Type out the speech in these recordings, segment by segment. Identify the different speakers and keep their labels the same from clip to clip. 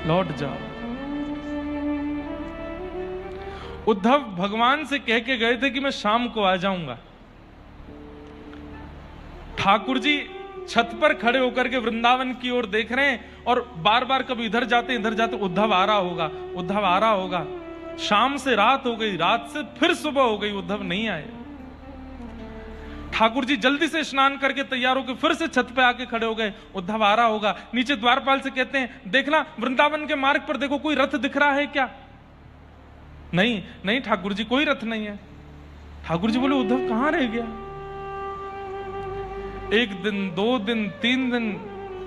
Speaker 1: लौट जाओ। उद्धव भगवान से कह के गए थे कि मैं शाम को आ जाऊंगा। ठाकुर जी छत पर खड़े होकर के वृंदावन की ओर देख रहे हैं और बार बार कभी इधर जाते उद्धव आ रहा होगा, उद्धव आ रहा होगा। शाम से रात हो गई, रात से फिर सुबह हो गई, उद्धव नहीं आए। ठाकुर जी जल्दी से स्नान करके तैयार होकर फिर से छत पे आके खड़े हो गए, उद्धव आ रहा होगा। नीचे द्वारपाल से कहते हैं देखना वृंदावन के मार्ग पर देखो कोई रथ दिख रहा है क्या? नहीं नहीं ठाकुर जी कोई रथ नहीं है। ठाकुर जी बोले उद्धव कहां रह गया? 1 दिन 2 दिन 3 दिन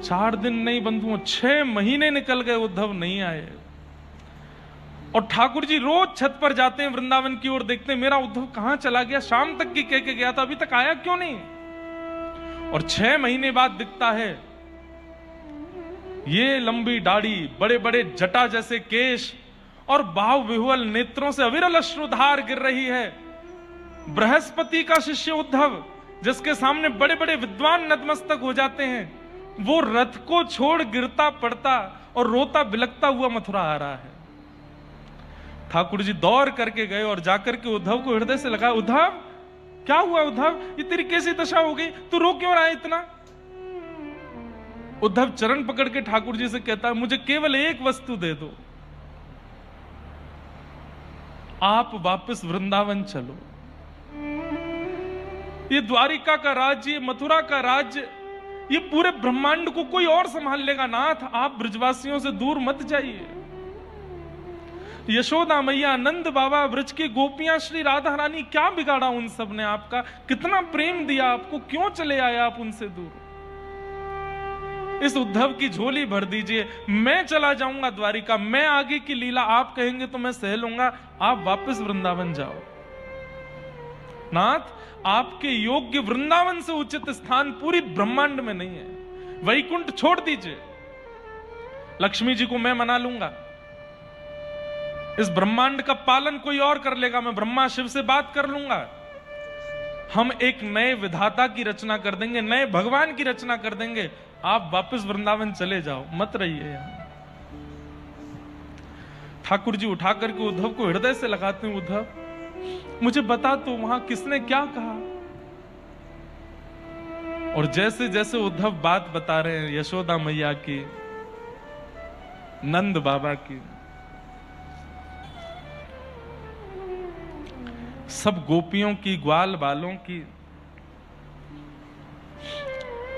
Speaker 1: 4 दिन नहीं बंधुओं 6 महीने निकल गए, उद्धव नहीं आए। और ठाकुर जी रोज छत पर जाते हैं वृंदावन की ओर, देखते हैं मेरा उद्धव कहां चला गया, शाम तक की कह के गया था, अभी तक आया क्यों नहीं? और 6 महीने बाद दिखता है ये लंबी दाढ़ी, बड़े बड़े जटा जैसे केश और बाहु विह्वल नेत्रों से अविरल अश्रुधार गिर रही है। बृहस्पति का शिष्य उद्धव, जिसके सामने बड़े बड़े विद्वान नतमस्तक हो जाते हैं, वो रथ को छोड़ गिरता पड़ता और रोता बिलकता हुआ मथुरा आ रहा है। ठाकुर जी दौड़ करके गए और जाकर के उद्धव को हृदय से लगा, उद्धव क्या हुआ? उद्धव ये तेरी कैसी दशा हो गई, तू रो क्यों रहा है इतना? उद्धव चरण पकड़ के ठाकुर जी से कहता है मुझे केवल एक वस्तु दे दो, आप वापस वृंदावन चलो। ये द्वारिका का राज्य, मथुरा का राज्य, ये पूरे ब्रह्मांड को कोई और संभाल लेगा। नाथ आप ब्रजवासियों से दूर मत जाइए। यशोदा मैया, नंद बाबा, ब्रज की गोपियां, श्री राधा रानी, क्या बिगाड़ा उन सब ने आपका? कितना प्रेम दिया आपको, क्यों चले आए आप उनसे दूर? इस उद्धव की झोली भर दीजिए, मैं चला जाऊंगा द्वारिका, मैं आगे की लीला आप कहेंगे तो मैं सह लूंगा, आप वापस वृंदावन जाओ। नाथ आपके योग्य वृंदावन से उचित स्थान पूरी ब्रह्मांड में नहीं है। वैकुंठ छोड़ दीजिए, लक्ष्मी जी को मैं मना लूंगा, इस ब्रह्मांड का पालन कोई और कर लेगा, मैं ब्रह्मा शिव से बात कर लूंगा, हम एक नए विधाता की रचना कर देंगे, नए भगवान की रचना कर देंगे, आप वापस वृंदावन चले जाओ, मत रहिए यहां। ठाकुर जी उठा करके उद्धव को हृदय से लगाते हैं, उद्धव मुझे बता तो वहां किसने क्या कहा? और जैसे जैसे उद्धव बात बता रहे हैं यशोदा मैया की, नंद बाबा की, सब गोपियों की, ग्वाल बालों की,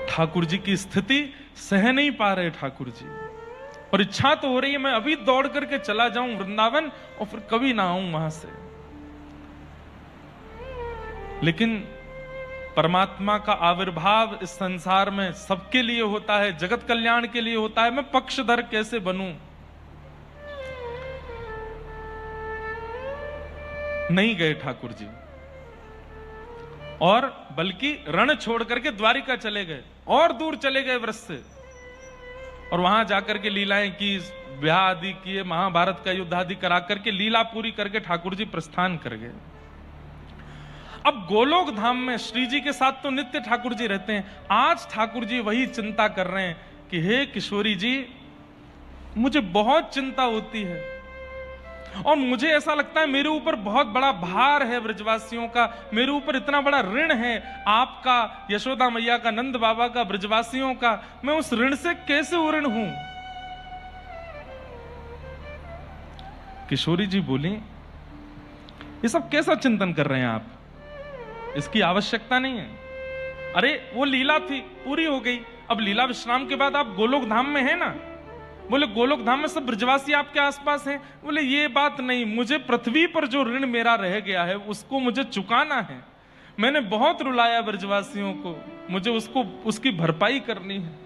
Speaker 1: ठाकुर जी की स्थिति सह नहीं पा रहे ठाकुर जी। और इच्छा तो हो रही है मैं अभी दौड़ करके चला जाऊं वृंदावन और फिर कभी ना आऊं वहां से। लेकिन परमात्मा का आविर्भाव इस संसार में सबके लिए होता है, जगत कल्याण के लिए होता है, मैं पक्षधर कैसे बनूं? नहीं गए ठाकुर जी, और बल्कि रण छोड़ करके द्वारिका चले गए, और दूर चले गए व्रज से, और वहां जाकर के लीलाएं की, ब्याह आदि किए, महाभारत का युद्ध आदि करा करके लीला पूरी करके ठाकुर जी प्रस्थान कर गए। अब गोलोक धाम में श्री जी के साथ तो नित्य ठाकुर जी रहते हैं, आज ठाकुर जी वही चिंता कर रहे हैं कि हे किशोरी जी, मुझे बहुत चिंता होती है और मुझे ऐसा लगता है मेरे ऊपर बहुत बड़ा भार है ब्रजवासियों का, मेरे ऊपर इतना बड़ा ऋण है आपका, यशोदा मैया का, नंद बाबा का, ब्रजवासियों का, मैं उस ऋण से कैसे उऋण हूं? किशोरी जी बोली ये सब कैसा चिंतन कर रहे हैं आप, इसकी आवश्यकता नहीं है। अरे वो लीला थी, पूरी हो गई, अब लीला विश्राम के बाद आप गोलोक धाम में हैं ना। बोले गोलोक धाम में सब ब्रजवासी आपके आसपास हैं। बोले ये बात नहीं, मुझे पृथ्वी पर जो ऋण मेरा रह गया है उसको मुझे चुकाना है। मैंने बहुत रुलाया ब्रजवासियों को, मुझे उसको उसकी भरपाई करनी है।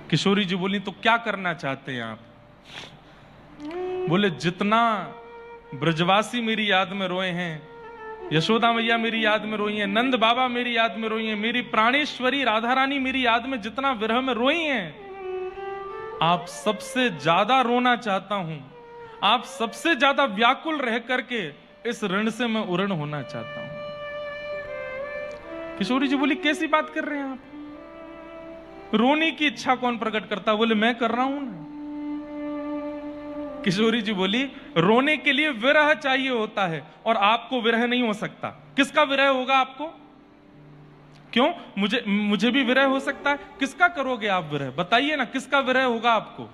Speaker 1: किशोरी जी बोली तो क्या करना चाहते हैं आप? बोले जितना ब्रजवासी मेरी याद में रोए हैं, यशोदा मैया मेरी याद में रोई हैं, नंद बाबा मेरी याद में रोई हैं, मेरी प्राणेश्वरी राधा रानी मेरी याद में जितना विरह में रोई हैं, आप सबसे ज्यादा रोना चाहता हूं, आप सबसे ज्यादा व्याकुल रह करके इस ऋण से मैं उऋण होना चाहता हूं। किशोरी जी बोली कैसी बात कर रहे हैं आप? रोने की इच्छा कौन प्रकट करता? बोले मैं कर रहा हूं ना। किशोरी जी बोली रोने के लिए विरह चाहिए होता है और आपको विरह नहीं हो सकता। किसका विरह होगा आपको? क्यों? मुझे भी विरह हो सकता है। किसका करोगे आप विरह? बताइए ना, किसका विरह होगा आपको?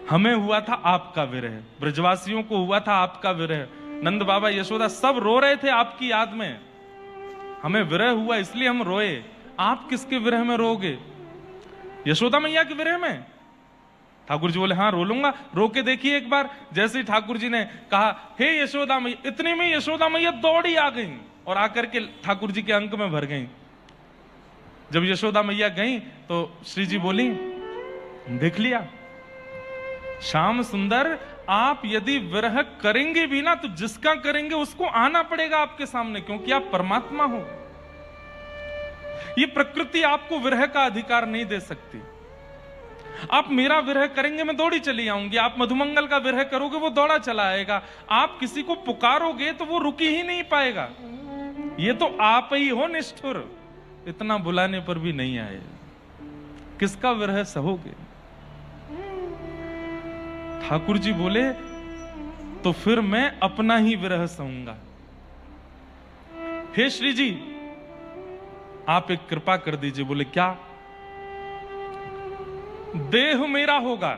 Speaker 1: हमें हुआ था आपका विरह, ब्रजवासियों को हुआ था आपका विरह। नंद बाबा, यशोदा सब रो रहे थे आपकी याद में। हमें विरह हुआ इसलिए हम रोए। आप किसके विरह में रोगे? यशोदा मैया के विरह में? ठाकुर जी बोले हाँ रो लूंगा। रो के देखिए एक बार। जैसे ही ठाकुर जी ने कहा हे यशोदा मैया, इतने में यशोदा मैया दौड़ी आ गई और आकर के ठाकुर जी के अंक में भर गई। जब यशोदा मैया गई तो श्री जी बोली देख लिया श्याम सुंदर, आप यदि विरह करेंगे भी ना तो जिसका करेंगे उसको आना पड़ेगा आपके सामने, क्योंकि आप परमात्मा हो। ये प्रकृति आपको विरह का अधिकार नहीं दे सकती। आप मेरा विरह करेंगे मैं दौड़ी चली आऊंगी, आप मधुमंगल का विरह करोगे वो दौड़ा चला आएगा। आप किसी को पुकारोगे तो वो रुकी ही नहीं पाएगा। ये तो आप ही हो निष्ठुर, इतना बुलाने पर भी नहीं आए। किसका विरह सहोगे? ठाकुर जी बोले तो फिर मैं अपना ही विरह सहूंगा। हे श्री जी आप एक कृपा कर दीजिए। बोले क्या? देह मेरा होगा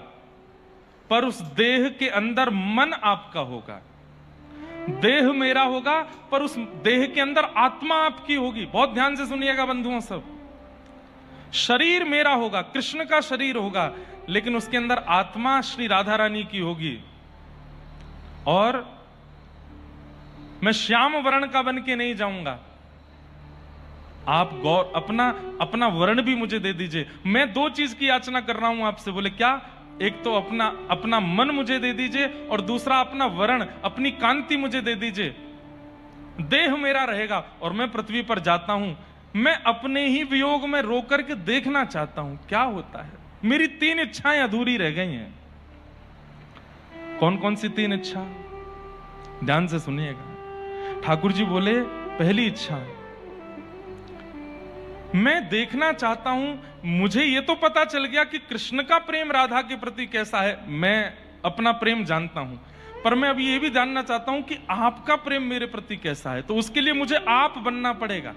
Speaker 1: पर उस देह के अंदर मन आपका होगा। देह मेरा होगा पर उस देह के अंदर आत्मा आपकी होगी। बहुत ध्यान से सुनिएगा बंधुओं सब। शरीर मेरा होगा, कृष्ण का शरीर होगा, लेकिन उसके अंदर आत्मा श्री राधा रानी की होगी। और मैं श्याम वर्ण का बन के नहीं जाऊंगा। आप गौर अपना वर्ण भी मुझे दे दीजिए। मैं दो चीज की याचना कर रहा हूं आपसे। बोले क्या? एक तो अपना मन मुझे दे दीजिए और दूसरा अपना वर्ण, अपनी कांति मुझे दे दीजिए। देह मेरा रहेगा और मैं पृथ्वी पर जाता हूं। मैं अपने ही वियोग में रो करके देखना चाहता हूं क्या होता है। मेरी 3 इच्छाएं अधूरी रह गई हैं। कौन कौन सी 3 इच्छा? ध्यान से सुनिएगा। ठाकुर जी बोले पहली इच्छा, मैं देखना चाहता हूं। मुझे यह तो पता चल गया कि कृष्ण का प्रेम राधा के प्रति कैसा है, मैं अपना प्रेम जानता हूं, पर मैं अभी यह भी जानना चाहता हूं कि आपका प्रेम मेरे प्रति कैसा है। तो उसके लिए मुझे आप बनना पड़ेगा।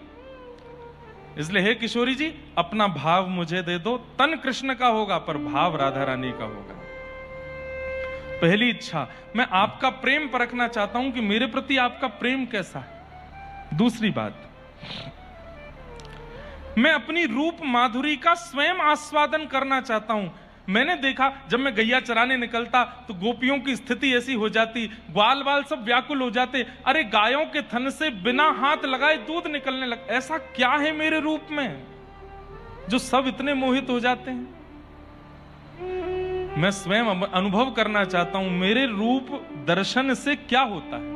Speaker 1: इसलिए हे किशोरी जी अपना भाव मुझे दे दो। तन कृष्ण का होगा पर भाव राधा रानी का होगा। पहली इच्छा, मैं आपका प्रेम परखना चाहता हूं कि मेरे प्रति आपका प्रेम कैसा है। दूसरी बात, मैं अपनी रूप माधुरी का स्वयं आस्वादन करना चाहता हूं। मैंने देखा जब मैं गैया चराने निकलता तो गोपियों की स्थिति ऐसी हो जाती, ग्वाल बाल सब व्याकुल हो जाते। अरे गायों के थन से बिना हाथ लगाए दूध निकलने लग। ऐसा क्या है मेरे रूप में जो सब इतने मोहित हो जाते हैं? मैं स्वयं अनुभव करना चाहता हूं मेरे रूप दर्शन से क्या होता है।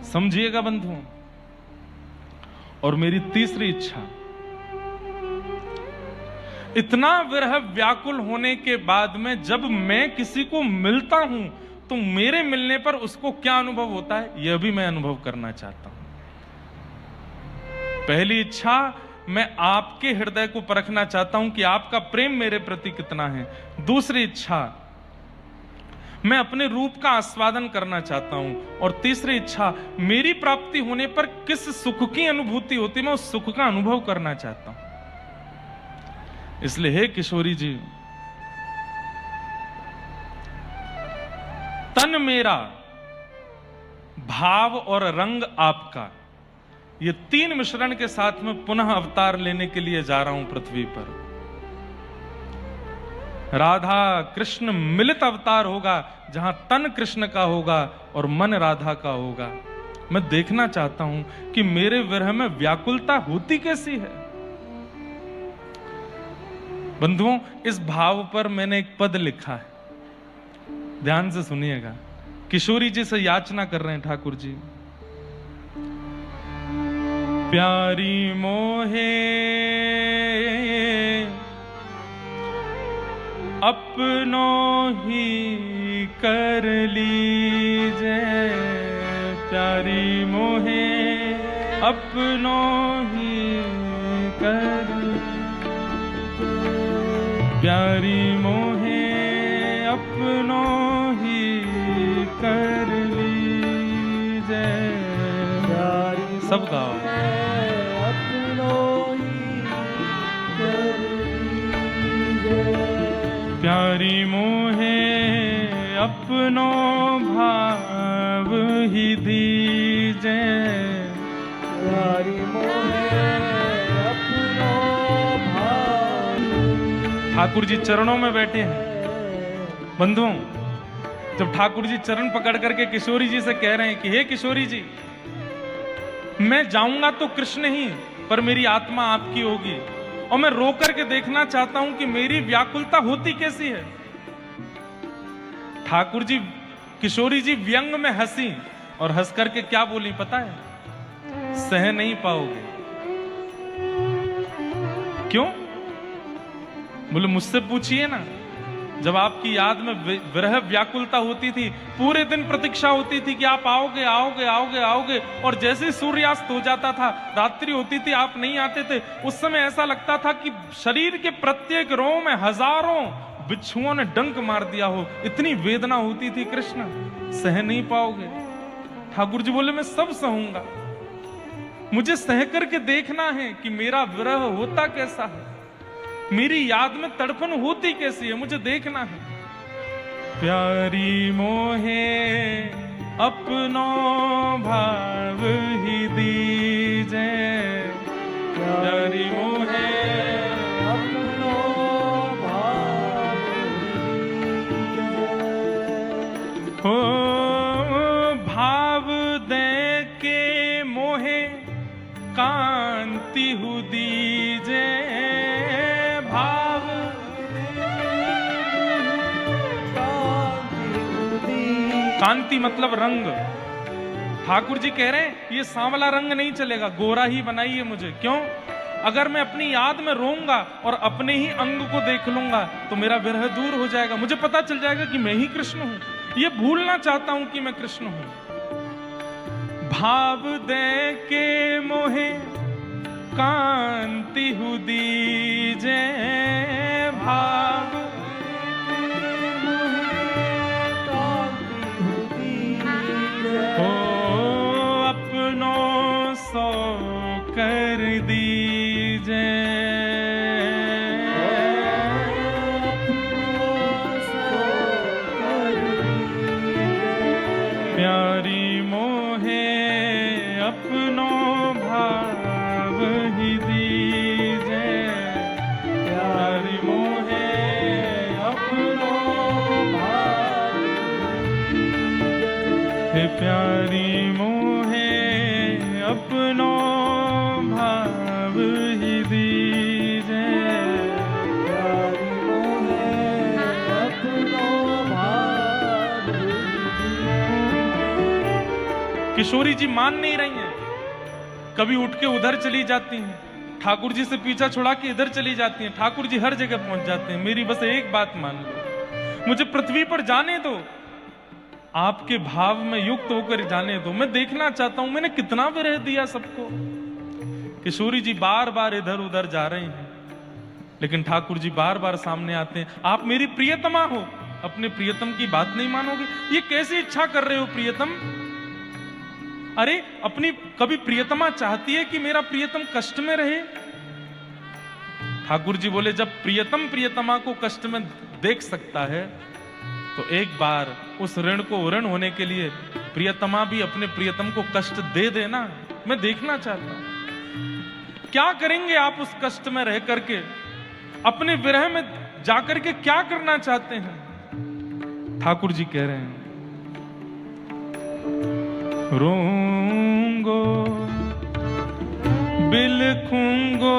Speaker 1: समझिएगा बंधुओं। और मेरी तीसरी इच्छा, इतना विरह व्याकुल होने के बाद में जब मैं किसी को मिलता हूं तो मेरे मिलने पर उसको क्या अनुभव होता है, यह भी मैं अनुभव करना चाहता हूं। पहली इच्छा, मैं आपके हृदय को परखना चाहता हूं कि आपका प्रेम मेरे प्रति कितना है। दूसरी इच्छा, मैं अपने रूप का आस्वादन करना चाहता हूं। और तीसरी इच्छा, मेरी प्राप्ति होने पर किस सुख की अनुभूति होती, मैं उस सुख का अनुभव करना चाहता हूं। इसलिए हे किशोरी जी, तन मेरा, भाव और रंग आपका, ये 3 मिश्रण के साथ में पुनः अवतार लेने के लिए जा रहा हूं पृथ्वी पर। राधा कृष्ण मिलित अवतार होगा जहां तन कृष्ण का होगा और मन राधा का होगा। मैं देखना चाहता हूं कि मेरे विरह में व्याकुलता होती कैसी है। बंधुओं, इस भाव पर मैंने एक पद लिखा है, ध्यान से सुनिएगा। किशोरी जी से याचना कर रहे हैं ठाकुर जी। प्यारी मोहे अपनों ही कर लीजे, प्यारी मोहे अपनों ही कर, प्यारी मोहे अपनों ही कर लीजे। सब गाओ। अपनों ही कर लीजे, प्यारी मोहे अपनों भाव ही दीजे। प्यारी मोहे अपनों भाव। ठाकुर जी चरणों में बैठे हैं। बंधुओं, जब ठाकुर जी चरण पकड़ करके किशोरी जी से कह रहे हैं कि हे किशोरी जी, मैं जाऊंगा तो कृष्ण ही, पर मेरी आत्मा आपकी होगी, और मैं रो करके देखना चाहता हूं कि मेरी व्याकुलता होती कैसी है। ठाकुर जी, किशोरी जी व्यंग में हंसी और हंस करके क्या बोली पता है? सह नहीं पाओगे। क्यों? बोले मुझसे पूछिए ना। जब आपकी याद में विरह व्याकुलता होती थी, पूरे दिन प्रतीक्षा होती थी कि आप आओगे आओगे आओगे आओगे, और जैसे ही सूर्यास्त हो जाता था, रात्रि होती थी, आप नहीं आते थे, उस समय ऐसा लगता था कि शरीर के प्रत्येक रोम में हजारों बिच्छुओं ने डंक मार दिया हो, इतनी वेदना होती थी। कृष्ण, सह नहीं पाओगे? ठाकुर जी बोले मैं सब सहूंगा, मुझे सह करके देखना है कि मेरा विरह होता कैसा है, मेरी याद में तड़पन होती कैसी है, मुझे देखना है। प्यारी मोहे अपनों भाव ही दीजे, प्यारी मोहे अपनों भाव हो, भाव दे के मोहे कांति हु दीजे। कांति मतलब रंग। ठाकुर जी कह रहे हैं ये सांवला रंग नहीं चलेगा, गोरा ही बनाइए मुझे। क्यों? अगर मैं अपनी याद में रोऊंगा और अपने ही अंग को देख लूंगा तो मेरा विरह दूर हो जाएगा, मुझे पता चल जाएगा कि मैं ही कृष्ण हूं। ये भूलना चाहता हूं कि मैं कृष्ण हूं। भाव दे के मोहे कांति हु दीजे, भाव सो कर दीजे। प्यारी मोहे अपनों भाव ही दीजे, प्यारी मोहे अपनों भाव हे प्यारी मोहे अपनों भाव ही दीजे, प्यारी मोहे अपनों भाव। किशोरी जी मान नहीं रही हैं, कभी उठ के उधर चली जाती हैं, ठाकुर जी से पीछा छुड़ा के इधर चली जाती हैं, ठाकुर जी हर जगह पहुंच जाते हैं। मेरी बस एक बात मान लो, मुझे पृथ्वी पर जाने दो, आपके भाव में युक्त होकर जाने दो, मैं देखना चाहता हूं मैंने कितना विरह दिया सबको। किशोरी जी बार बार इधर उधर जा रहे हैं, लेकिन ठाकुर जी बार बार सामने आते हैं। आप मेरी प्रियतमा हो, अपने प्रियतम की बात नहीं मानोगे? ये कैसी इच्छा कर रहे हो प्रियतम? अरे अपनी कभी प्रियतमा चाहती है कि मेरा प्रियतम कष्ट में रहे? ठाकुर जी बोले जब प्रियतम प्रियतमा को कष्ट में देख सकता है तो एक बार उस ऋण को ऋण होने के लिए प्रियतमा भी अपने प्रियतम को कष्ट दे देना, मैं देखना चाहता हूं। क्या करेंगे आप उस कष्ट में रह करके? अपने विरह में जाकर के क्या करना चाहते हैं? ठाकुर जी कह रहे हैं रोऊंगो बिलखूंगो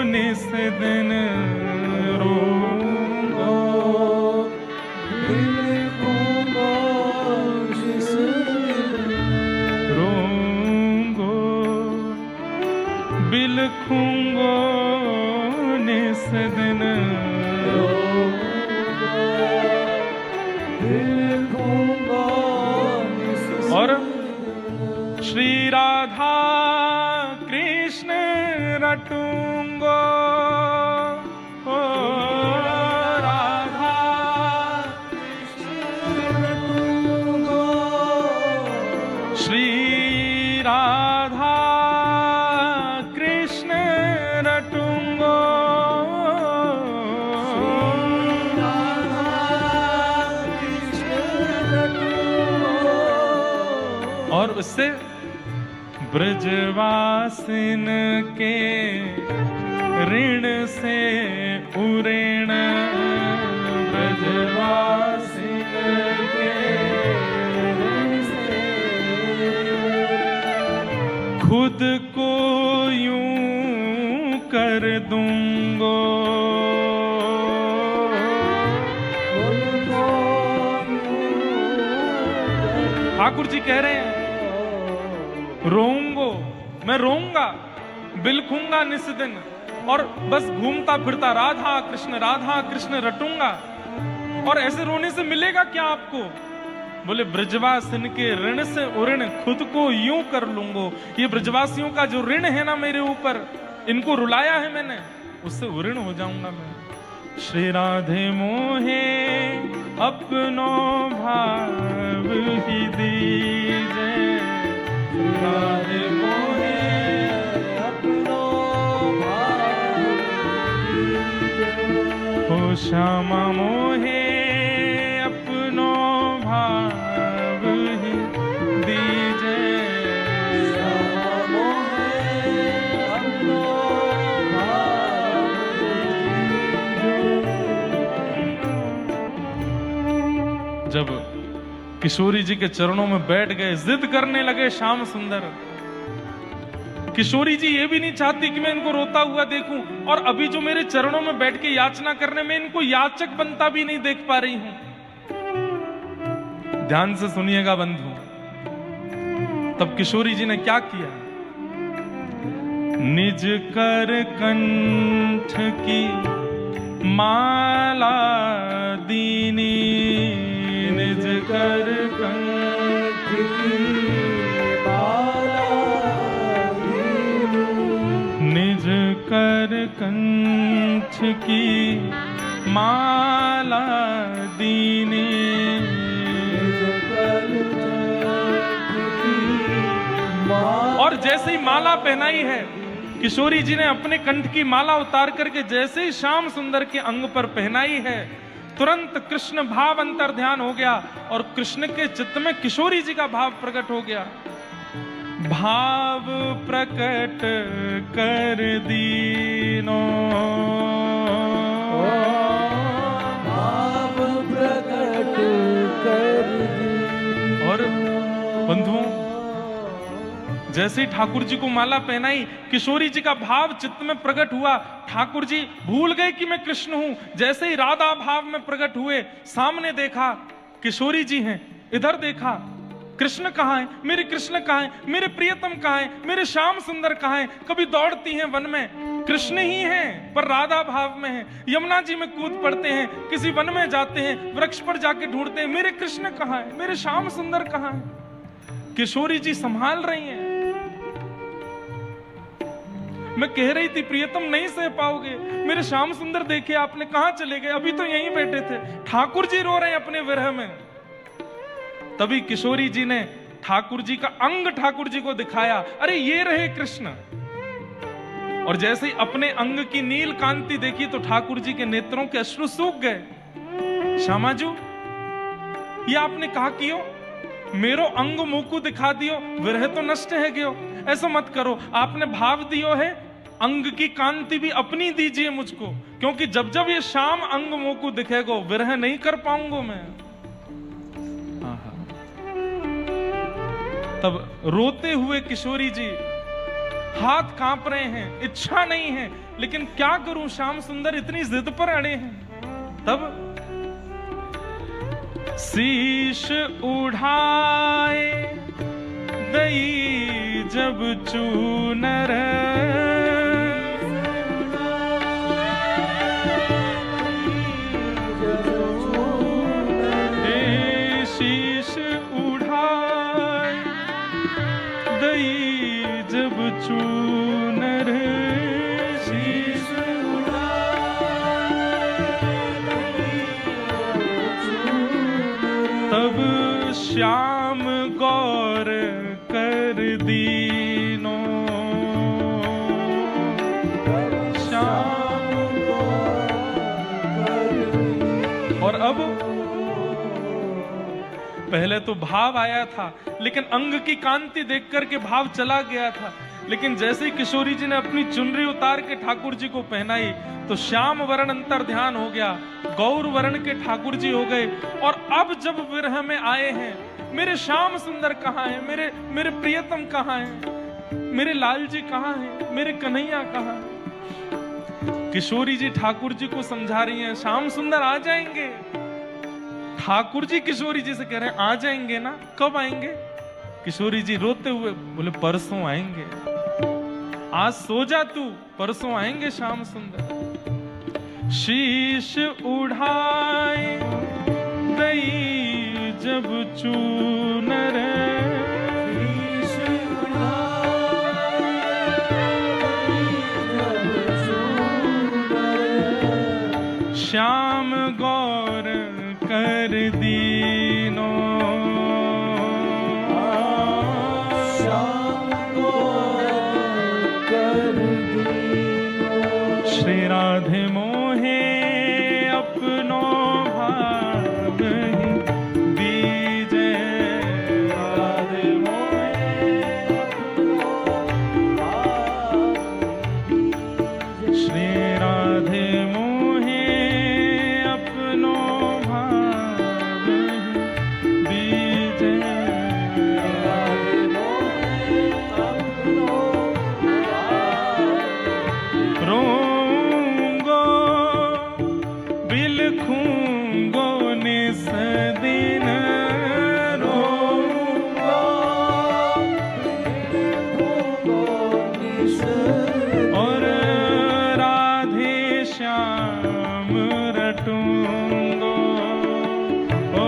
Speaker 1: निस दिन, रोऊंगो बिलखूंगो निस दिन, रोऊंगो बिलखूंगो निस दिन, और श्री राधा कृष्ण रटूंगो, ओ राधा कृष्ण रटूंगो, श्री राधा कृष्ण रटूंगो, और उससे ब्रजवासिन के ऋण से उऋण, ब्रजवासिन के ऋण से खुद को यूं कर दूंगो, ठाकुर जी कह रहे हैं रोऊंगो, मैं रोऊंगा, बिलखूंगा निस दिन, और बस घूमता फिरता राधा कृष्ण रटूंगा। और ऐसे रोने से मिलेगा क्या आपको? बोले ब्रजवासिन के ऋण से उऋण खुद को यूं कर लूंगो। ये ब्रजवासियों का जो ऋण है ना मेरे ऊपर, इनको रुलाया है मैंने, उससे उऋण हो जाऊंगा मैं। श्री राधे मोहे अपनो भाव ही दीजे, राधे मोहे अपनो भाव दीजे, हो श्यामा मोहे अपनो भाव ही दीजे, श्यामा मोहे अपनो भाव दीजे। जब किशोरी जी के चरणों में बैठ गए, जिद करने लगे श्याम सुंदर। किशोरी जी ये भी नहीं चाहती कि मैं इनको रोता हुआ देखूं, और अभी जो मेरे चरणों में बैठ के याचना करने में इनको याचक बनता भी नहीं देख पा रही हूं। ध्यान से सुनिएगा बंधु, तब किशोरी जी ने क्या किया? निज कर कंठ की माला दीनी, निज कर कंठ की माला दीनी, निज कर कंठ की माला दीनी, निज कर कंठ की माला। और जैसे ही माला पहनाई है, किशोरी जी ने अपने कंठ की माला उतार करके जैसे ही श्याम सुंदर के अंग पर पहनाई है, तुरंत कृष्ण भाव अंतर ध्यान हो गया, और कृष्ण के चित्त में किशोरी जी का भाव प्रकट हो गया। भाव प्रकट कर दीनो, भाव प्रकट कर दीनो। और बंधुओं, जैसे ही ठाकुर जी को माला पहनाई, किशोरी जी का भाव चित्त में प्रकट हुआ। ठाकुर जी भूल गए कि मैं कृष्ण हूं। जैसे ही राधा भाव में प्रकट हुए, सामने देखा किशोरी जी हैं, इधर देखा कृष्ण कहाँ है, मेरे कृष्ण कहाँ है, मेरे प्रियतम कहाँ है, मेरे श्याम सुंदर कहाँ है। कभी दौड़ती हैं वन में, कृष्ण ही हैं पर राधा भाव में है। यमुना जी में कूद पड़ते हैं, किसी वन में जाते हैं, वृक्ष पर जाके ढूंढते हैं, मेरे कृष्ण कहाँ है, मेरे श्याम सुंदर कहाँ है। किशोरी जी संभाल रही हैं। मैं कह रही थी प्रियतम नहीं सह पाओगे, मेरे श्याम सुंदर देखे आपने, कहां चले गए, अभी तो यहीं बैठे थे। ठाकुर जी रो रहे हैं अपने विरह में। तभी किशोरी जी ने ठाकुर जी का अंग ठाकुर जी को दिखाया, अरे ये रहे कृष्ण। और जैसे ही अपने अंग की नील कांति देखी तो ठाकुर जी के नेत्रों के अश्रु सूख गए। श्यामाजू, ये आपने कहा कियो, मेरो अंग मुकु दिखा दियो, विरह तो नष्ट है गयो। ऐसा मत करो, आपने भाव दियो है, अंग की कांति भी अपनी दीजिए मुझको, क्योंकि जब जब ये शाम अंग मुकु दिखेगो, विरह नहीं कर पाऊंगा मैं। तब रोते हुए किशोरी जी, हाथ कांप रहे हैं, इच्छा नहीं है, लेकिन क्या करूं, श्याम सुंदर इतनी जिद पर अड़े हैं। तब शीश उठाए दई जब चूनर, शीश उठाए दई जब चूनर, चूनर शीश तब श्याम गौर कर दीनो, श्याम और अब पहले तो भाव आया था, लेकिन अंग की कांति देख करके भाव चला गया था। लेकिन जैसे ही किशोरी जी ने अपनी चुनरी उतार के ठाकुर जी को पहनाई तो श्याम वर्ण अंतर ध्यान हो गया, गौर वर्ण के ठाकुर जी हो गए। और अब जब विरह में आए हैं, मेरे श्याम सुंदर कहाँ हैं, मेरे प्रियतम कहाँ हैं, मेरे लाल जी कहाँ हैं, मेरे कन्हैया कहाँ हैं। किशोरी जी ठाकुर जी को समझा रही हैं, श्याम सुंदर आ जाएंगे। ठाकुर जी किशोरी जी से कह रहे हैं आ जाएंगे ना, कब आएंगे? किशोरी जी रोते हुए बोले परसों आएंगे, आज सो जा तू, परसों आएंगे श्याम सुंदर। शीश उठाए दई जब चूनर, श्याम गौर कर दीनो, श्याम गौर कर दीनो। श्री राधे मोहे अपनो भाव दीजे, राधे मोहे अपनो भाव, श्री राधे मोहे अपनो भाव दीजे, राधे मोहे अपनो रोऊंगो बिलखूंगो निस दिन, रोऊंगो बिलखूंगो निस, और राधे श्याम रटूंगो, ओ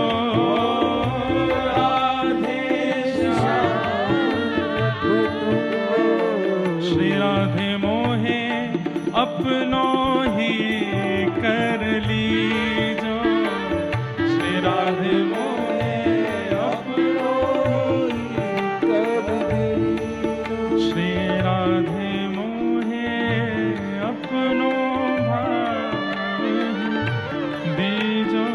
Speaker 1: राधे श्याम रटूंगो। श्री राधे मोहे अपनो ही कर लीजो, श्री राधे मोहे अपनो ही कर दीजो, श्री राधे मोहे अपनो भाव दीजो,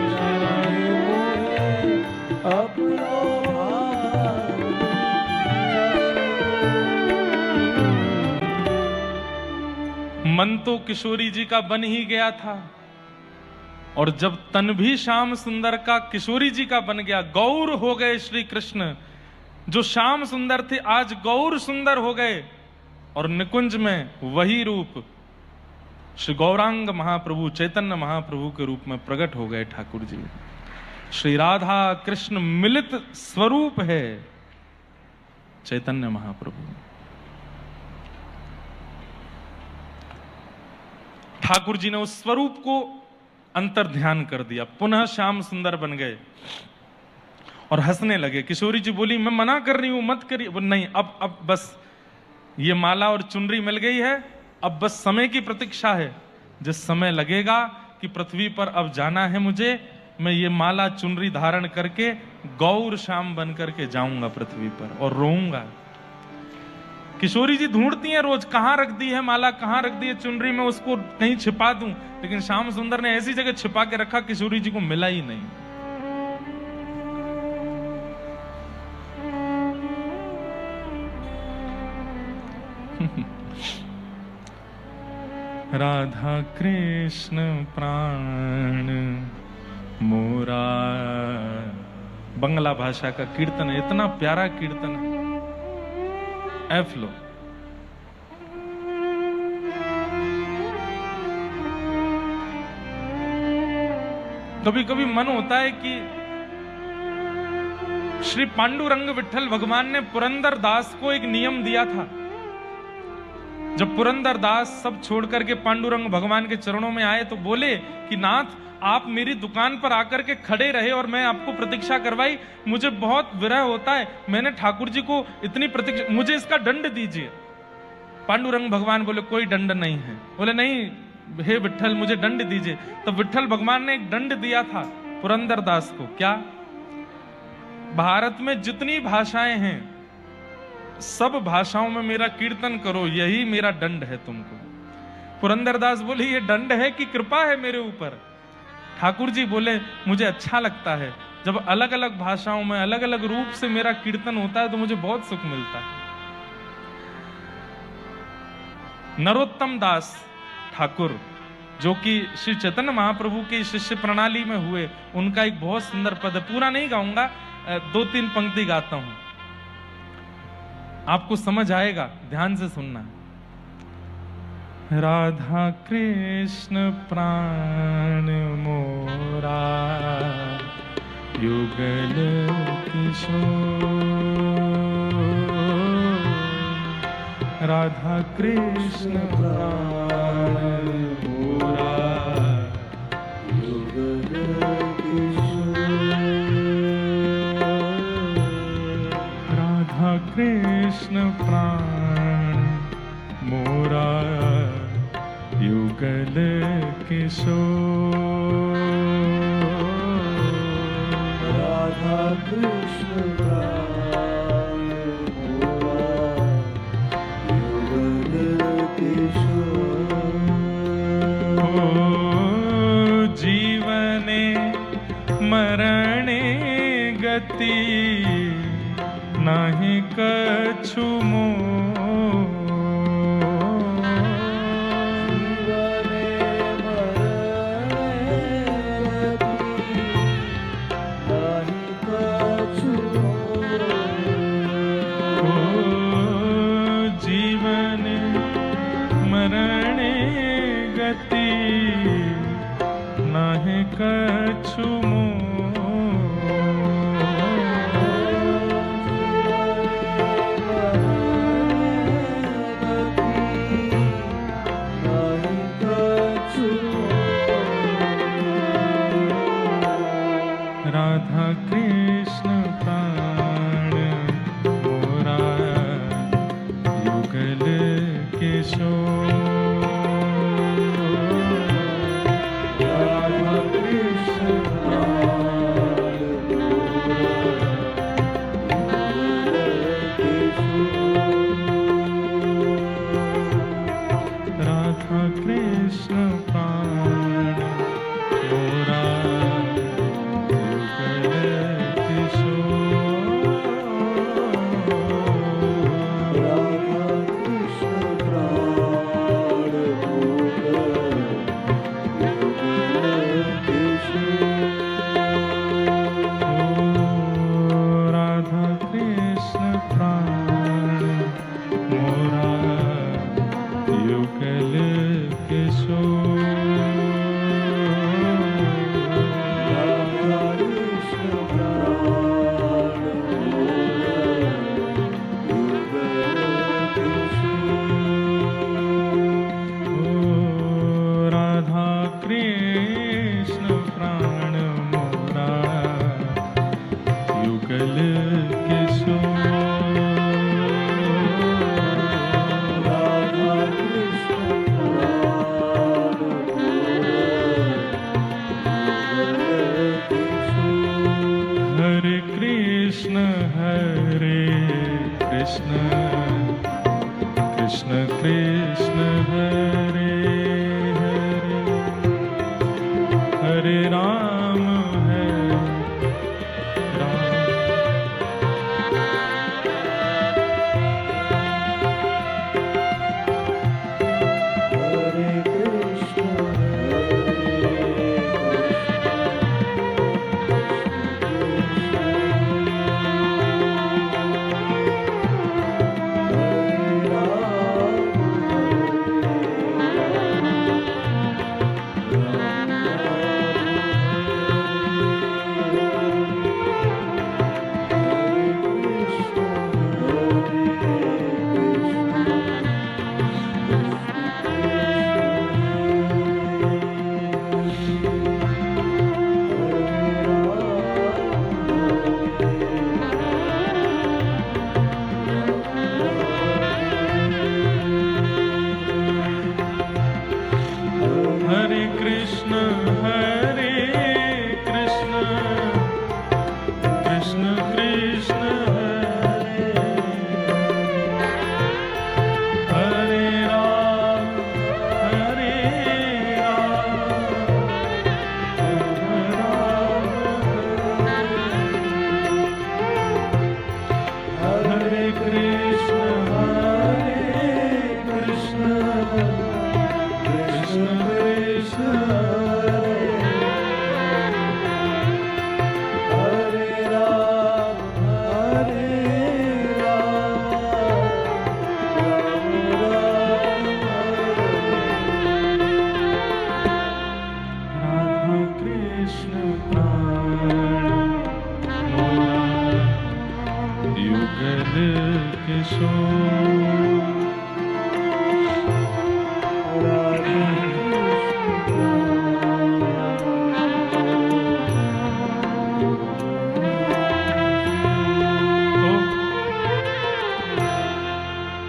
Speaker 1: श्री राधे मोहे अपनो भाव। मन तो किशोरी जी का बन ही गया था, और जब तन भी श्याम सुंदर का किशोरी जी का बन गया, गौर हो गए श्री कृष्ण। जो श्याम सुंदर थे आज गौर सुंदर हो गए, और निकुंज में वही रूप श्री गौरांग महाप्रभु चैतन्य महाप्रभु के रूप में प्रकट हो गए ठाकुर जी। श्री राधा कृष्ण मिलित स्वरूप है चैतन्य महाप्रभु। ठाकुर जी ने उस स्वरूप को अंतर ध्यान कर दिया, पुनः श्याम सुंदर बन गए और हंसने लगे। किशोरी जी बोली मैं मना कर रही हूं मत करिए, वो नहीं, अब बस ये माला और चुनरी मिल गई है, अब बस समय की प्रतीक्षा है। जिस समय लगेगा कि पृथ्वी पर अब जाना है मुझे, मैं ये माला चुनरी धारण करके गौर श्याम बन करके जाऊंगा पृथ्वी पर और रोऊंगा। किशोरी जी ढूंढती हैं रोज, कहां रख दी है माला, कहां रख दी है चुनरी, मैं उसको कहीं छिपा दूं, लेकिन श्याम सुंदर ने ऐसी जगह छिपा के रखा किशोरी जी को मिला ही नहीं। राधा कृष्ण प्राण मोरा, बंगला भाषा का कीर्तन है, इतना प्यारा कीर्तन है। एफ लो। कभी कभी मन होता है कि श्री पांडुरंग विठल भगवान ने पुरंदर दास को एक नियम दिया था। जब पुरंदर दास सब छोड़ करके पांडुरंग भगवान के चरणों में आए तो बोले कि नाथ आप मेरी दुकान पर आकर के खड़े रहे और मैं आपको प्रतीक्षा करवाई, मुझे बहुत विरह होता है, मैंने ठाकुर जी को इतनी प्रतीक्षा, मुझे इसका दंड दीजिए। पांडुरंग भगवान बोले कोई दंड नहीं है। बोले नहीं हे विट्ठल मुझे दंड दीजिए। तो विट्ठल भगवान ने एक दंड दिया था पुरंदर दास को। क्या? भारत में जितनी भाषाएं हैं सब भाषाओं में मेरा कीर्तन करो, यही मेरा दंड है तुमको। पुरंदरदास बोले ये दंड है कि कृपा है मेरे ऊपर? ठाकुर जी बोले मुझे अच्छा लगता है जब अलग अलग भाषाओं में अलग अलग रूप से मेरा कीर्तन होता है तो मुझे बहुत सुख मिलता है। नरोत्तम दास ठाकुर जो कि श्री चैतन्य महाप्रभु की शिष्य प्रणाली में हुए, उनका एक बहुत सुंदर पद है, पूरा नहीं गाऊंगा, 2-3 पंक्ति गाता हूं, आपको समझ आएगा, ध्यान से सुनना। राधा कृष्ण प्राण मोरा युगल किशोर, राधा कृष्ण प्राण मोरा युगल किशोर, राधा कृष्ण प्राण मोरा युगल किशोर, राधा कृष्ण प्राण मोरा युगल किशोर। जीवने मरणे गति नहीं कछु मोह, कछु मोह, राधा कृष्ण प्राण मोरा युगल किशोर,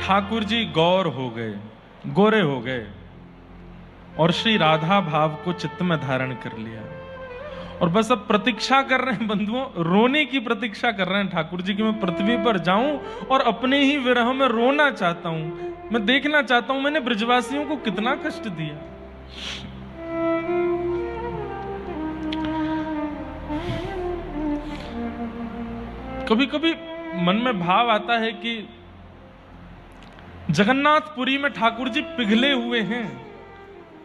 Speaker 1: ठाकुर जी गौर हो गए, गोरे हो गए और श्री राधा भाव को चित्त में धारण कर लिया और बस अब प्रतीक्षा कर रहे हैं बंधुओं, रोने की प्रतीक्षा कर रहे हैं ठाकुर जी कि मैं पृथ्वी पर जाऊं और अपने ही विरह में रोना चाहता हूं, मैं देखना चाहता हूं मैंने ब्रजवासियों को कितना कष्ट दिया। कभी कभी मन में भाव आता है कि जगन्नाथपुरी में ठाकुर जी पिघले हुए हैं,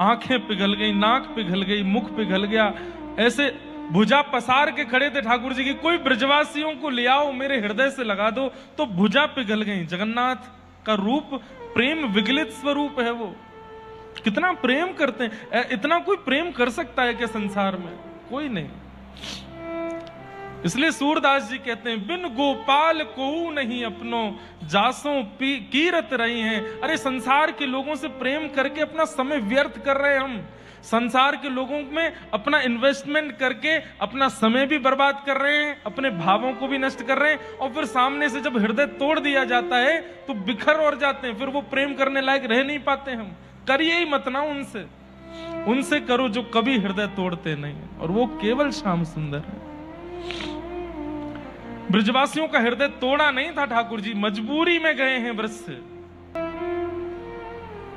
Speaker 1: आंखें पिघल गई, नाक पिघल गई, मुख पिघल गया, ऐसे भुजा पसार के खड़े थे ठाकुर जी की, कोई ब्रजवासियों को ले आओ मेरे हृदय से लगा दो, तो भुजा पिघल गई। जगन्नाथ का रूप प्रेम विगलित स्वरूप है, वो कितना प्रेम करते हैं, इतना कोई प्रेम कर सकता है क्या संसार में? कोई नहीं। इसलिए सूरदास जी कहते हैं बिन गोपाल को नहीं अपनो जासों कीरत रही हैं। अरे संसार के लोगों से प्रेम करके अपना समय व्यर्थ कर रहे हैं हम, संसार के लोगों में अपना इन्वेस्टमेंट करके अपना समय भी बर्बाद कर रहे हैं, अपने भावों को भी नष्ट कर रहे हैं, और फिर सामने से जब हृदय तोड़ दिया जाता है तो बिखर और जाते हैं, फिर वो प्रेम करने लायक रह नहीं पाते हम। करिए ही मत ना उनसे, उनसे करो जो कभी हृदय तोड़ते नहीं, और वो केवल श्याम सुंदर है। ब्रजवासियों का हृदय तोड़ा नहीं था ठाकुर जी, मजबूरी में गए हैं ब्रज से।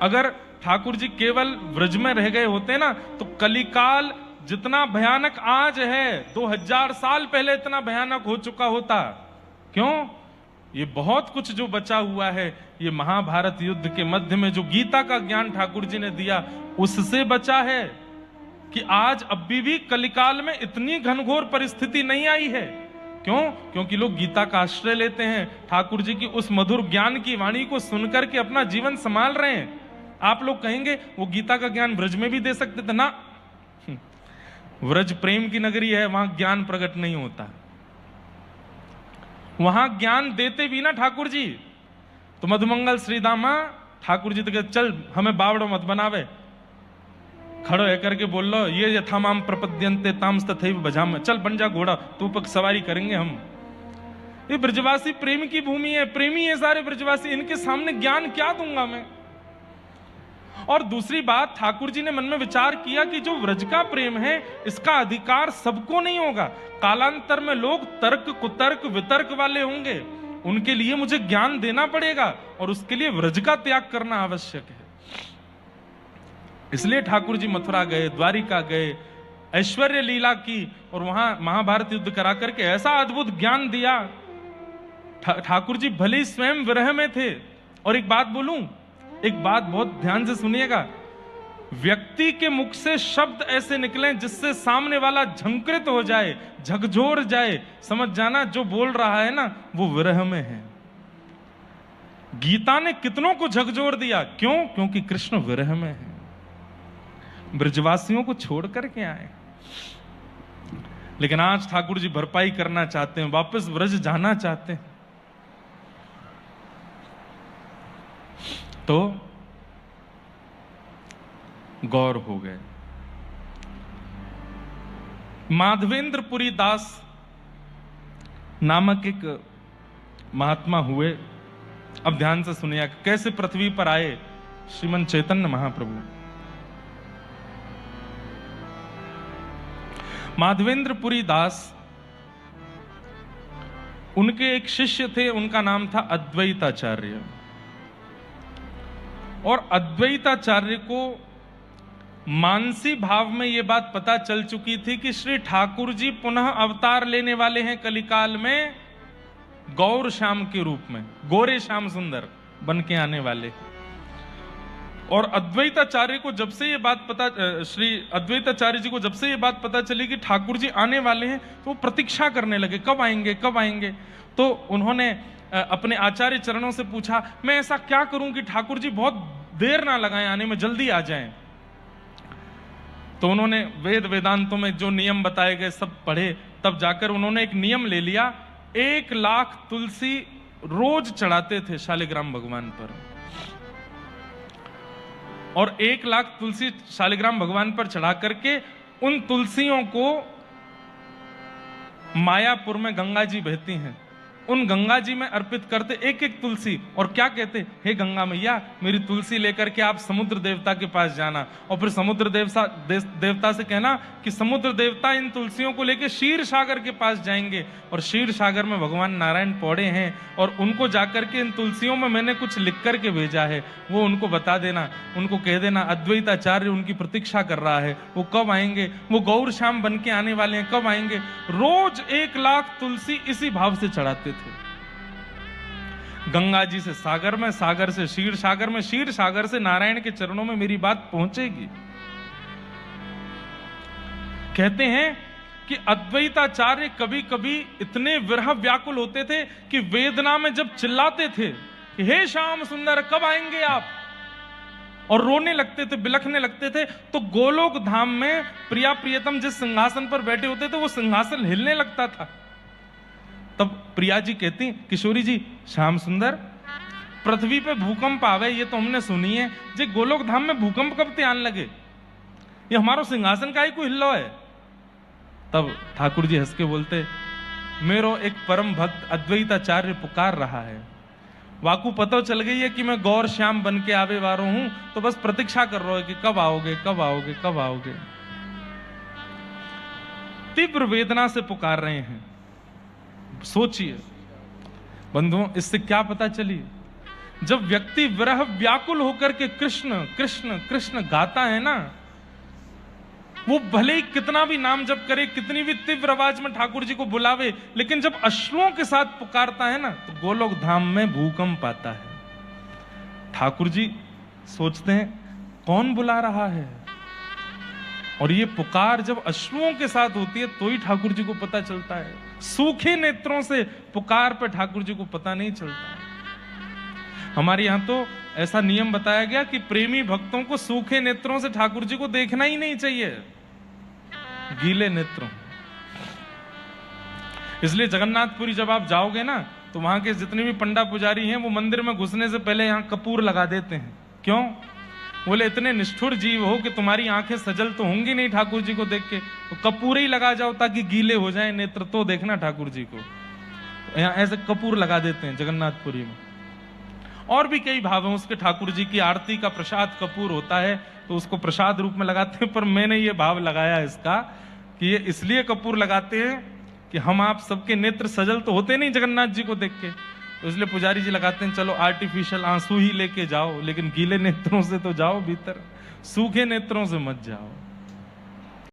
Speaker 1: अगर ठाकुर जी केवल ब्रज में रह गए होते ना तो कलिकाल जितना भयानक आज है 2000 साल पहले इतना भयानक हो चुका होता। क्यों? ये बहुत कुछ जो बचा हुआ है ये महाभारत युद्ध के मध्य में जो गीता का ज्ञान ठाकुर जी ने दिया उससे बचा है कि आज अभी भी कलिकाल में इतनी घनघोर परिस्थिति नहीं आई है। क्यों? क्योंकि लोग गीता का आश्रय लेते हैं, ठाकुर जी की उस मधुर ज्ञान की वाणी को सुनकर के अपना जीवन संभाल रहे हैं। आप लोग कहेंगे वो गीता का ज्ञान ब्रज में भी दे सकते थे ना, व्रज प्रेम की नगरी है, वहां ज्ञान प्रकट नहीं होता। वहां ज्ञान देते भी ना ठाकुर जी तो मधुमंगल श्रीदामा ठाकुर जी तो कहते चल हमें बावड़ो मत बनावे, खड़ो है करके बोल लो ये यथामाम प्रपद्यन्ते तामस तथैव भजाम, चल बन जा घोड़ा, तू पर सवारी करेंगे हम। ये ब्रजवासी प्रेम की भूमि है, प्रेमी है सारे ब्रजवासी, इनके सामने ज्ञान क्या दूंगा मैं। और दूसरी बात ठाकुर जी ने मन में विचार किया कि जो व्रज का प्रेम है इसका अधिकार सबको नहीं होगा, कालांतर में लोग तर्क कुतर्क वितर्क वाले होंगे, उनके लिए मुझे ज्ञान देना पड़ेगा और उसके लिए व्रज का त्याग करना आवश्यक है। इसलिए ठाकुर जी मथुरा गए, द्वारिका गए, ऐश्वर्य लीला की और वहां महाभारत युद्ध करा करके ऐसा अद्भुत ज्ञान दिया। ठाकुर जी भले ही स्वयं विरह में थे। और एक बात बोलूं, एक बात बहुत ध्यान से सुनिएगा, व्यक्ति के मुख से शब्द ऐसे निकले जिससे सामने वाला झंकृत हो जाए, झकझोर जाए, समझ जाना जो बोल रहा है ना वो विरह में है। गीता ने कितनों को झकझोर दिया, क्यों? क्योंकि कृष्ण विरह में है, ब्रजवासियों को छोड़ करके आए। लेकिन आज ठाकुर जी भरपाई करना चाहते हैं, वापस ब्रज जाना चाहते हैं। तो गौर हो गए। माधवेंद्रपुरी दास नामक एक महात्मा हुए। अब ध्यान से सुनिए कैसे पृथ्वी पर आए श्रीमन चैतन्य महाप्रभु। माधवेंद्रपुरी दास, उनके एक शिष्य थे, उनका नाम था अद्वैताचार्य। और अद्वैताचार्य को मानसी भाव में यह बात पता चल चुकी थी कि श्री ठाकुर जी पुनः अवतार लेने वाले हैं कलिकाल में गौर श्याम के रूप में, गोरे श्याम सुंदर बन के आने वाले। और अद्वैताचार्य को जब से ये बात पता, श्री अद्वैताचार्य जी को जब से ये बात पता चली कि ठाकुर जी आने वाले हैं तो वो प्रतीक्षा करने लगे, कब आएंगे कब आएंगे। तो उन्होंने अपने आचार्य चरणों से पूछा मैं ऐसा क्या करूं कि ठाकुर जी बहुत देर ना लगाएं आने में, जल्दी आ जाएं। तो उन्होंने वेद वेदांतों में जो नियम बताए गए सब पढ़े, तब जाकर उन्होंने एक नियम ले लिया, 1 लाख तुलसी रोज चढ़ाते थे शालिग्राम भगवान पर। और 1 लाख तुलसी शालिग्राम भगवान पर चढ़ा करके उन तुलसियों को मायापुर में गंगा जी बहती हैं, उन गंगा जी में अर्पित करते एक एक तुलसी, और क्या कहते, हे गंगा मैया मेरी तुलसी लेकर के आप समुद्र देवता के पास जाना, और फिर समुद्र देवता से कहना कि समुद्र देवता इन तुलसियों को लेकर क्षीर सागर के पास जाएंगे, और क्षीर सागर में भगवान नारायण पौड़े हैं, और उनको जाकर के इन तुलसियों में मैंने कुछ लिख करके भेजा है, वो उनको बता देना, उनको कह देना अद्वैताचार्य उनकी प्रतीक्षा कर रहा है, वो कब आएंगे, वो गौर श्याम बन के आने वाले हैं, कब आएंगे। रोज 1 लाख तुलसी इसी भाव से चढ़ाते थे, गंगा जी से सागर में, सागर से क्षीर सागर में, क्षीर सागर से नारायण के चरणों में मेरी बात पहुंचेगी। कहते हैं कि अद्वैताचार्य कभी कभी इतने विरह व्याकुल होते थे कि वेदना में जब चिल्लाते थे कि हे श्याम सुंदर कब आएंगे आप, और रोने लगते थे, बिलखने लगते थे, तो गोलोक धाम में प्रिया प्रियतम जिस सिंहासन पर बैठे होते थे वो सिंहासन हिलने लगता था। तब प्रिया जी कहती, किशोरी जी श्याम सुंदर पृथ्वी पे भूकंप आवे ये तो हमने सुनी है, जे गोलोक धाम में भूकंप कब ते आने लगे, ये हमारो सिंहासन का ही कोई हिल्लो है। तब ठाकुर जी हंस के बोलते, मेरो एक परम भक्त अद्वैताचार्य पुकार रहा है, वाकू पता चल गई है कि मैं गौर श्याम बन के आवे वारो हूं, तो बस प्रतीक्षा कर रहा है कि कब आओगे कब आओगे कब आओगे। तीव्र वेदना से पुकार रहे हैं। सोचिए बंधुओं, इससे क्या पता चली, जब व्यक्ति विरह व्याकुल होकर के कृष्ण कृष्ण कृष्ण गाता है ना, वो भले ही कितना भी नाम जप करे, कितनी भी तीव्र आवाज में ठाकुर जी को बुलावे, लेकिन जब अश्रुओं के साथ पुकारता है ना, तो गोलोक धाम में भूकंप आता है। ठाकुर जी सोचते हैं कौन बुला रहा है, और ये पुकार जब अश्रुओं के साथ होती है तो ही ठाकुर जी को पता चलता है। सूखे नेत्रों से पुकार पर ठाकुर जी को पता नहीं चलता। हमारे यहां तो ऐसा नियम बताया गया कि प्रेमी भक्तों को सूखे नेत्रों से ठाकुर जी को देखना ही नहीं चाहिए, गीले नेत्रों। इसलिए जगन्नाथपुरी जब आप जाओगे ना, तो वहां के जितने भी पंडा पुजारी हैं वो मंदिर में घुसने से पहले यहां कपूर लगा देते हैं। क्यों? बोले इतने निष्ठुर जीव हो कि तुम्हारी आंखें सजल तो होंगी नहीं ठाकुर जी को देख के, तो कपूर ही लगा जाओ ताकि गीले हो जाए नेत्र, तो देखना ठाकुर जी को। तो यहाँ ऐसे कपूर लगा देते हैं जगन्नाथपुरी में। और भी कई भाव हैं उसके, ठाकुर जी की आरती का प्रसाद कपूर होता है तो उसको प्रसाद रूप में लगाते हैं। पर मैंने ये भाव लगाया इसका कि ये इसलिए कपूर लगाते हैं कि हम आप सबके नेत्र सजल तो होते नहीं जगन्नाथ जी को देख के, तो इसलिए पुजारी जी लगाते हैं चलो आर्टिफिशियल आंसू ही लेके जाओ, लेकिन गीले नेत्रों से तो जाओ भीतर, सूखे नेत्रों से मत जाओ।